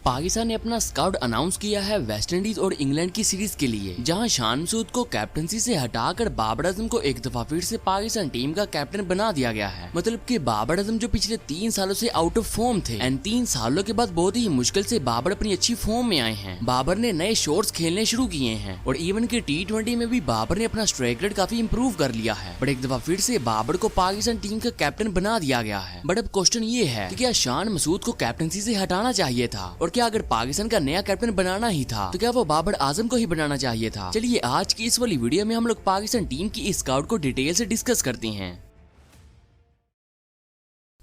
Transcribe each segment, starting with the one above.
पाकिस्तान ने अपना scout announce किया है वेस्टइंडीज और इंग्लैंड की सीरीज के लिए, जहां शान मसूद को कैप्टनसी से हटाकर बाबर आजम को एक दफा फिर से पाकिस्तान टीम का कैप्टन बना दिया गया है। मतलब कि बाबर आजम जो पिछले 3 सालों से आउट ऑफ फॉर्म थे एंड 3 सालों के बाद बहुत ही मुश्किल से बाबर अपनी अच्छी फॉर्म में आए हैं। बाबर ने नए शॉट्स खेलने शुरू किए हैं और इवन के T20 में भी बाबर ने अपना स्ट्राइक रेट काफी इंप्रूव कर लिया है। बट एक दफा फिर से बाबर को पाकिस्तान टीम का कैप्टन बना दिया गया है। बट अब क्वेश्चन ये है कि क्या शान मसूद को कैप्टनसी से हटाना चाहिए था, और क्या अगर पाकिस्तान का नया कैप्टन बनाना ही था तो क्या वो बाबर आजम को ही बनाना चाहिए था। चलिए आज की इस वाली वीडियो में हम लोग पाकिस्तान टीम की इस स्काउट को डिटेल से डिस्कस करते हैं।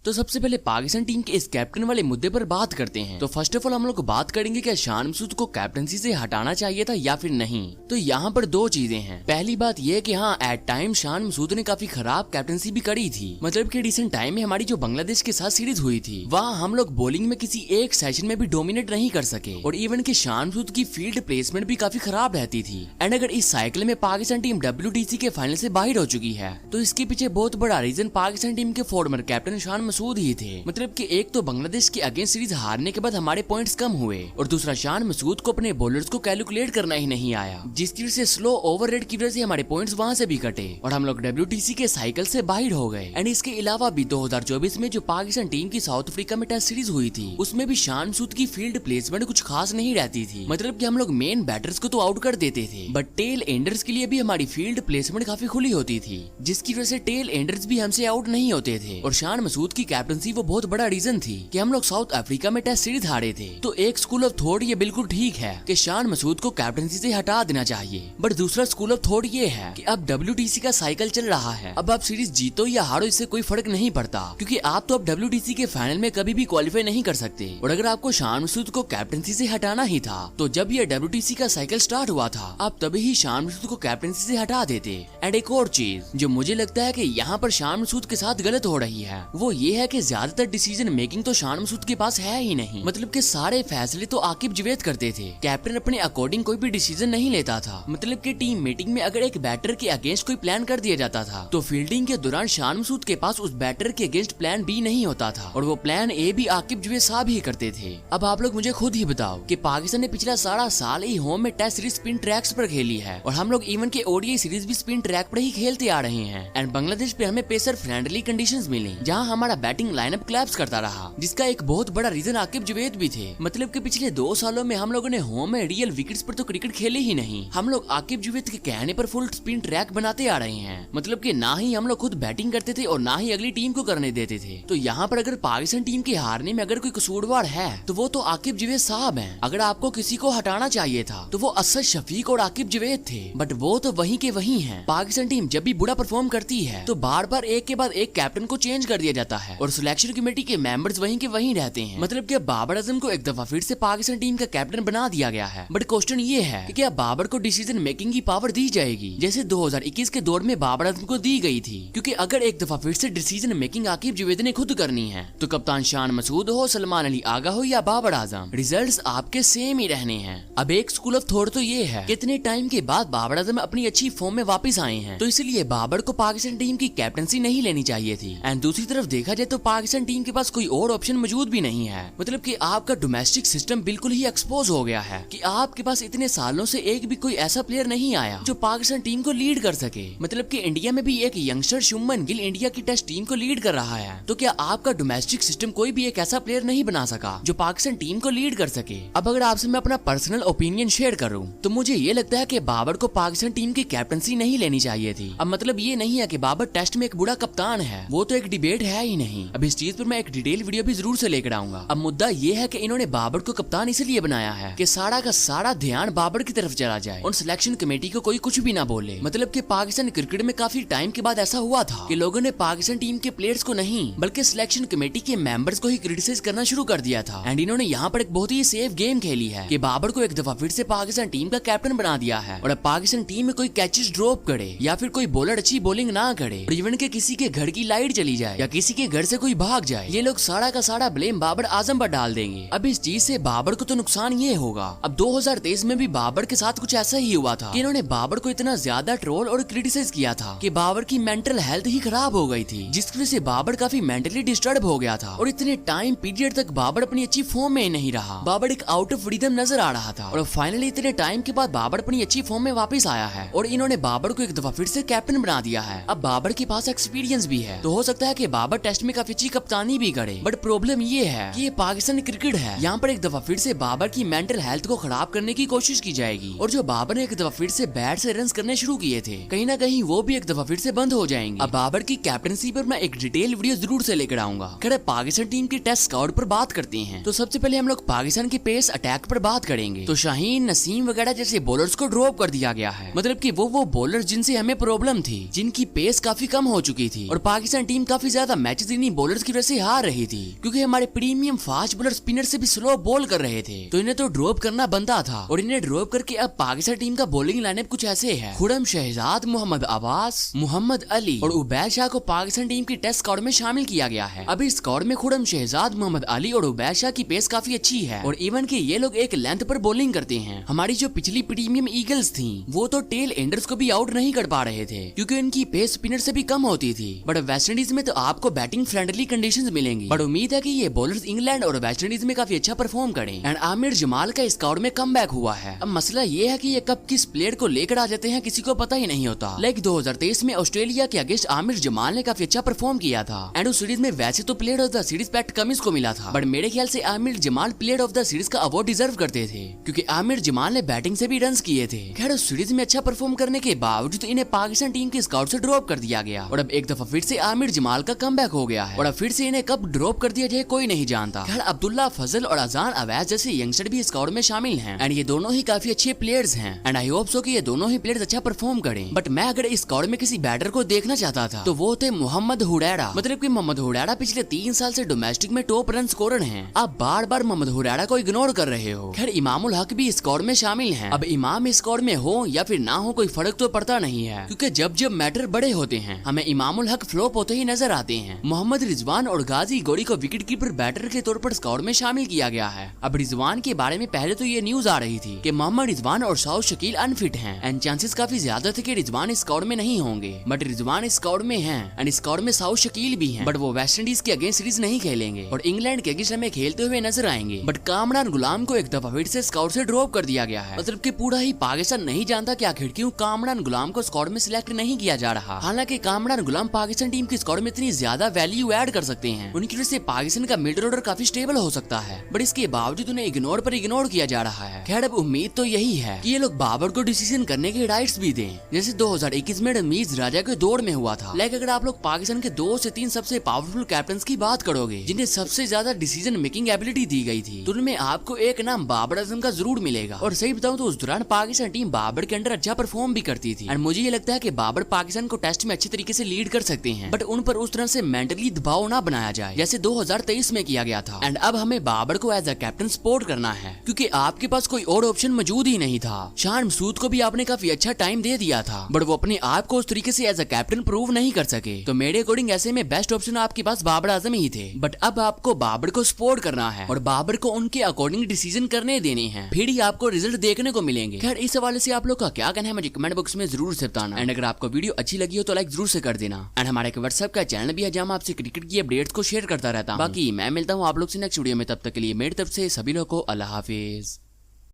तो सबसे पहले पाकिस्तान टीम के इस कैप्टन वाले मुद्दे पर बात करते हैं। तो फर्स्ट ऑफ ऑल हम लोग बात करेंगे क्या शान मसूद को कैप्टनसी से हटाना चाहिए था या फिर नहीं। तो यहाँ पर दो चीजें हैं। पहली बात यह कि हाँ, एट टाइम शान मसूद ने काफी खराब कैप्टनसी भी करी थी। मतलब कि रिसेंट टाइम में हमारी जो बांग्लादेश के साथ सीरीज हुई थी वहाँ हम लोग बॉलिंग में किसी एक सेशन में भी डोमिनेट नहीं कर सके और इवन की शान मसूद की फील्ड प्लेसमेंट भी काफी खराब रहती थी। एंड अगर इस साइकिल में पाकिस्तान टीम WTC के फाइनल से बाहर हो चुकी है तो इसके पीछे बहुत बड़ा रीजन पाकिस्तान टीम के फॉर्मर कैप्टन शान मसूद ही थे। मतलब कि एक तो बांग्लादेश के अगेंस्ट सीरीज हारने के बाद हमारे पॉइंट्स कम हुए और दूसरा शान मसूद को अपने बॉलर्स को कैलकुलेट करना ही नहीं आया, जिसकी वजह से स्लो ओवर रेट की वजह से हमारे पॉइंट्स वहां से भी कटे और हम लोग WTC के साइकिल से बाहर हो गए। एंड इसके अलावा भी 2024 में जो पाकिस्तान टीम की साउथ अफ्रीका में टेस्ट सीरीज हुई थी उसमें भी शान मसूद की फील्ड प्लेसमेंट कुछ खास नहीं रहती थी। मतलब कि हम लोग मेन बैटर्स को तो आउट कर देते थे बट टेल एंडर्स के लिए भी हमारी फील्ड प्लेसमेंट काफी खुली होती थी, जिसकी वजह से टेल एंडर्स भी हमसे आउट नहीं होते थे। और शान मसूद की कैप्टनसी वो बहुत बड़ा रीजन थी कि हम लोग साउथ अफ्रीका में टेस्ट सीरीज हारे थे। तो एक स्कूल ऑफ थॉट ये बिल्कुल ठीक है कि शान मसूद को कैप्टनसी से हटा देना चाहिए, बट दूसरा स्कूल ऑफ थॉट ये है कि अब WTC का साइकिल चल रहा है, अब आप सीरीज जीतो या हारो इससे कोई फर्क नहीं पड़ता, क्योंकि आप तो अब WTC के फाइनल में कभी भी क्वालिफाई नहीं कर सकते। और अगर आपको शान मसूद को कैप्टनसी से हटाना ही था तो जब ये WTC का साइकिल स्टार्ट हुआ था आप तभी ही शान मसूद को कैप्टनसी से हटा देते। एंड एक और चीज जो मुझे लगता है कि यहाँ पर शान मसूद के साथ गलत हो रही है वो ये है कि ज्यादातर डिसीजन मेकिंग तो शान मसूद के पास है ही नहीं। मतलब कि सारे फैसले तो आकिब जवेद करते थे। कैप्टन अपने अकॉर्डिंग कोई भी डिसीजन नहीं लेता था। मतलब कि टीम मीटिंग में अगर एक बैटर के अगेंस्ट कोई प्लान कर दिया जाता था तो फील्डिंग के दौरान शान मसूद के पास उस बैटर के अगेंस्ट प्लान B नहीं होता था और वो प्लान A भी आकिब जवेद साहब ही करते थे। अब आप लोग मुझे खुद ही बताओ कि पाकिस्तान ने पिछला सारा साल ही होम में टेस्ट सीरीज स्पिन ट्रैक्स पर खेली है और हम लोग इवन के ODI सीरीज भी स्पिन ट्रैक पर ही खेलते आ रहे हैं। एंड बांग्लादेश पे हमें पेसर फ्रेंडली कंडीशंस मिली जहां हमारा बैटिंग लाइनअप क्लैप्स करता रहा, जिसका एक बहुत बड़ा रीजन आकिब जवेद भी थे। मतलब कि पिछले 2 सालों में हम लोगों ने होम में रियल विकेट्स पर तो क्रिकेट खेले ही नहीं, हम लोग आकिब जवेद के कहने पर फुल स्पिन ट्रैक बनाते आ रहे हैं। मतलब कि ना ही हम लोग खुद बैटिंग करते थे और ना ही अगली टीम को करने देते थे। तो यहाँ पर अगर पाकिस्तान टीम के हारने में अगर कोई कसूरवार है तो वो तो आकिब जवेद साहब हैं। अगर आपको किसी को हटाना चाहिए था तो वो असद शफीक और आकिब जवेद थे, बट वो तो वहीं के वहीं हैं। पाकिस्तान टीम जब भी बुरा परफॉर्म करती है तो बार बार एक के बाद एक कैप्टन को चेंज कर दिया जाता है और सिलेक्शन कमेटी के मेंबर्स वहीं के वहीं रहते हैं। मतलब कि बाबर आजम को एक दफा फिर से पाकिस्तान टीम का कैप्टन बना दिया गया है, बट क्वेश्चन ये है कि क्या बाबर को डिसीजन मेकिंग की पावर दी जाएगी जैसे 2021 के दौर में बाबर आजम को दी गई थी। क्योंकि अगर एक दफा फिर से डिसीजन मेकिंग आकिब जवेद ने खुद करनी है तो कप्तान शान मसूद हो, सलमान अली आगा हो या बाबर आजम, रिजल्ट्स आपके सेम ही रहने हैं। अब एक स्कूल ऑफ थॉट तो ये है कितने टाइम के बाद बाबर आजम अपनी अच्छी फॉर्म में वापस आए हैं तो इसलिए बाबर को पाकिस्तान टीम की कैप्टनसी नहीं लेनी चाहिए थी। एंड दूसरी तरफ देखा जाए तो पाकिस्तान टीम के पास कोई और ऑप्शन मौजूद भी नहीं है। मतलब कि आपका डोमेस्टिक सिस्टम बिल्कुल ही एक्सपोज हो गया है कि आपके पास इतने सालों से एक भी कोई ऐसा प्लेयर नहीं आया जो पाकिस्तान टीम को लीड कर सके। मतलब कि इंडिया में भी एक यंगस्टर शुभमन गिल इंडिया की टेस्ट टीम को लीड कर रहा है, तो क्या आपका डोमेस्टिक सिस्टम कोई भी एक ऐसा प्लेयर नहीं बना सका जो पाकिस्तान टीम को लीड कर सके। अब अगर आपसे मैं अपना पर्सनल ओपिनियन शेयर करूं तो मुझे ये लगता है कि बाबर को पाकिस्तान टीम की कैप्टनसी नहीं लेनी चाहिए थी। अब मतलब ये नहीं है कि बाबर टेस्ट में एक बुरा कप्तान है, वो तो एक डिबेट है ही नहीं। अब इस चीज पर मैं एक डिटेल वीडियो भी जरूर से लेकर आऊंगा। अब मुद्दा ये है कि इन्होंने बाबर को कप्तान इसलिए बनाया है कि सारा का सारा ध्यान बाबर की तरफ चला जाए और सिलेक्शन कमेटी को कोई कुछ भी ना बोले। मतलब कि पाकिस्तान क्रिकेट में काफी टाइम के बाद ऐसा हुआ था कि लोगों ने पाकिस्तान टीम के प्लेयर्स को नहीं बल्कि सिलेक्शन कमेटी के मेंबर्स को ही क्रिटिसाइज करना शुरू कर दिया था। एंड इन्होंने यहाँ पर एक बहुत ही सेफ गेम खेली है कि बाबर को एक दफा फिर से पाकिस्तान टीम का कैप्टन बना दिया है और अब पाकिस्तान टीम में कोई कैचेस ड्रॉप करे या फिर कोई बॉलर अच्छी बॉलिंग ना करे और इवन के किसी के घर की लाइट चली जाए या किसी के घर से कोई भाग जाए, ये लोग सारा का सारा ब्लेम बाबर आजम पर डाल देंगे। अब इस चीज से बाबर को तो नुकसान ये होगा। अब 2023 में भी बाबर के साथ कुछ ऐसा ही हुआ था कि इन्होंने बाबर को इतना ज्यादा ट्रोल और क्रिटिसाइज किया था कि बाबर की मेंटल हेल्थ ही खराब हो गई थी, जिसकी वजह से बाबर काफी मेंटली डिस्टर्ब हो गया था और इतने टाइम पीरियड तक बाबर अपनी अच्छी फॉर्म में नहीं रहा। बाबर एक आउट ऑफ फ्रीडम नजर आ रहा था और फाइनली इतने टाइम के बाद बाबर अपनी अच्छी फॉर्म में वापस आया है और इन्होंने बाबर को एक दफा फिर से कैप्टन बना दिया है। अब बाबर के पास एक्सपीरियंस भी है, तो हो सकता है कि बाबर टेस्ट में काफी अच्छी कप्तानी भी करे। बट प्रॉब्लम ये है कि ये पाकिस्तानी क्रिकेट है, यहाँ पर एक दफा फिर से बाबर की मेंटल हेल्थ को खराब करने की कोशिश की जाएगी और जो बाबर ने एक दफा फिर से बैट से रन करने शुरू किए थे, कहीं ना कहीं वो भी एक दफा फिर से बंद हो जाएंगे। अब बाबर की कैप्टनसी पर मैं एक डिटेल वीडियो जरूर से लेकर आऊंगा। खैर पाकिस्तान टीम की टेस्ट स्क्वाड पर बात करते हैं, तो सबसे पहले हम लोग पाकिस्तान के पेस अटैक पर बात करेंगे। तो शाहीन, नसीम वगैरह जैसे बॉलर्स को ड्रॉप कर दिया गया है, मतलब कि वो बॉलर जिनसे हमें प्रॉब्लम थी, जिनकी पेस काफी कम हो चुकी थी और पाकिस्तान टीम काफी ज्यादा मैचेस इन्हीं बॉलर्स की वजह से हार रही थी, क्योंकि हमारे प्रीमियम फास्ट बॉलर स्पिनर से भी स्लो बॉल कर रहे थे, तो इन्हें तो ड्रॉप करना बनता था। और इन्हें ड्रॉप करके अब पाकिस्तान टीम का बॉलिंग लाइनअप कुछ ऐसे है। खुरम शहजाद, मोहम्मद अब्बास, मोहम्मद अली और उबैद शाह को पाकिस्तान टीम की टेस्ट स्क्वाड में शामिल किया गया है। अभी इस स्क्वाड में खुरम शहजाद, मोहम्मद अली और उबैद शाह की पेस काफी अच्छी है और इवन के ये लोग एक लेंथ पर बॉलिंग करते हैं। हमारी जो पिछली प्रीमियम ईगल्स थी, वो तो टेल एंडर्स को भी आउट नहीं कर पा रहे थे, क्योंकि इनकी पेस स्पिनर से भी कम होती थी। बट वेस्ट इंडीज में तो आपको बैटिंग फ्रेंडली कंडीशंस मिलेंगी। बट उम्मीद है कि ये बॉलर्स इंग्लैंड और वेस्ट इंडीज में काफी अच्छा परफॉर्म करें। एंड आमिर जमाल का स्क्वाड में कमबैक हुआ है। अब मसला ये है कि ये कब किस प्लेयर को लेकर आ जाते हैं किसी को पता ही नहीं होता। लाइक 2023 में ऑस्ट्रेलिया के अगेंस्ट आमिर जमाल ने काफी अच्छा परफॉर्म किया था एंड उस सीरीज में वैसे तो player of the series PAT Cummins को मिला था, बट मेरे ख्याल से Aamir Jamal player of the series का अवार्ड डिजर्व करते थे, क्योंकि आमिर जमाल ने बैटिंग से भी रन किए थे। खैर उस सीरीज में अच्छा परफॉर्म करने के बावजूद इन्हें पाकिस्तान टीम के स्काउट से ड्रॉप कर दिया गया और अब एक दफा फिर से आमिर जमाल का कमबैक हो गया है और अब फिर से इन्हें कब ड्रॉप कर दिया जाए कोई नहीं जानता। खैर अब्दुल्ला फजल और अजान अवैज जैसे यंगस्टर भी स्क्वाड में शामिल हैं एंड ये दोनों ही काफी अच्छे प्लेयर्स हैं एंड आई होप सो कि ये दोनों ही प्लेयर्स अच्छा परफॉर्म करें। बट मैं अगर इस स्क्वाड में किसी बैटर को देखना चाहता था तो वो थे मोहम्मद हुडैरा। मतलब कि मोहम्मद हुडैरा पिछले 3 साल से डोमेस्टिक में टॉप रन स्कोरर हैं। आप बार बार मोहम्मद हुडैरा को इग्नोर कर रहे हो। खैर इमामुल हक भी स्क्वाड में शामिल हैं। अब इमाम इस स्क्वाड में हो या फिर ना हो कोई फर्क तो पड़ता नहीं है, क्योंकि जब जब मैटर बड़े होते हैं हमें इमामुल हक फ्लॉप होते ही नजर आते हैं। मोहम्मद रिजवान और गाजी गोरी को विकेट कीपर बैटर के तौर पर स्क्वाड में शामिल किया गया है। अब रिजवान के बारे में पहले तो ये न्यूज आ रही थी कि मोहम्मद रिजवान और साउथ शकील अनफिट हैं एंड चांसेस काफी ज्यादा थे कि रिजवान इस स्क्वाड में नहीं होंगे, बट रिजवान इस स्क्वाड में हैं एंड इस स्क्वाड में साउथ शकील भी हैं, बट वो वेस्ट इंडीज के अगेंस्ट सीरीज नहीं खेलेंगे और इंग्लैंड के अगेंस्ट हमें खेलते हुए नजर आएंगे। बट कामरान गुलाम को एक दफा फिर से स्क्वाड से ड्रॉप कर दिया गया है। मतलब कि पूरा ही पाकिस्तान नहीं जानता कि आखिर क्यों कामरान गुलाम को स्क्वाड में सिलेक्ट नहीं किया जा रहा। हालांकि कामरान गुलाम पाकिस्तान टीम की स्क्वाड में इतनी ज्यादा वैल्यू ऐड कर सकते हैं, उनकी वजह से पाकिस्तान का मिडल ऑर्डर काफी स्टेबल हो सकता है, बट इसके बावजूद उन्हें इग्नोर पर इग्नोर किया जा रहा है। खैर अब उम्मीद तो यही है कि ये लोग बाबर को डिसीजन करने के राइट्स भी दें, जैसे 2021 में रमीज राजा के दौड़ में हुआ था। लाइक अगर आप लोग पाकिस्तान के 2 से 3 सबसे पावरफुल कैप्टन की बात करोगे जिन्हें सबसे ज्यादा डिसीजन मेकिंग एबिलिटी दी गई थी, तो उनमें आपको एक नाम बाबर आजम का जरूर मिलेगा। और सही बताऊं तो उस दौरान पाकिस्तान टीम बाबर के अंडर अच्छा परफॉर्म भी करती थी एंड मुझे ये लगता है कि बाबर पाकिस्तान को टेस्ट में अच्छे तरीके से लीड कर सकते हैं, बट उन पर उस तरह से मेंटली दबाव ना बनाया जाए जैसे 2023 में किया गया था। एंड अब हमें बाबर को एज अ कैप्टन सपोर्ट करना है, क्योंकि आपके पास कोई और ऑप्शन मौजूद ही नहीं था। शान मसूद को भी आपने काफी अच्छा टाइम दे दिया था, बट वो अपने आप को उस तरीके से एज अ कैप्टन प्रूव नहीं कर सके, तो मेरे अकॉर्डिंग ऐसे में बेस्ट ऑप्शन आपके पास बाबर आजम ही थे। बट अब आपको बाबर को सपोर्ट करना है और बाबर को उनके अकॉर्डिंग डिसीजन करने देने हैं, फिर ही आपको रिजल्ट देखने को मिलेंगे। खैर इस हवाले से आप लोग का क्या कहना है मुझे कमेंट बॉक्स में जरूर से बताना एंड अगर आपको वीडियो अच्छी लगी हो तो लाइक जरूर से कर देना। एंड हमारे एक व्हाट्सएप का चैनल भी है जहां आपसे क्रिकेट की अपडेट्स को शेयर करता रहता हूं। बाकी मैं मिलता हूं आप लोग से नेक्स्ट वीडियो में, तब तक के लिए मेरी तरफ से सभी लोगों को अल्लाह हाफिज।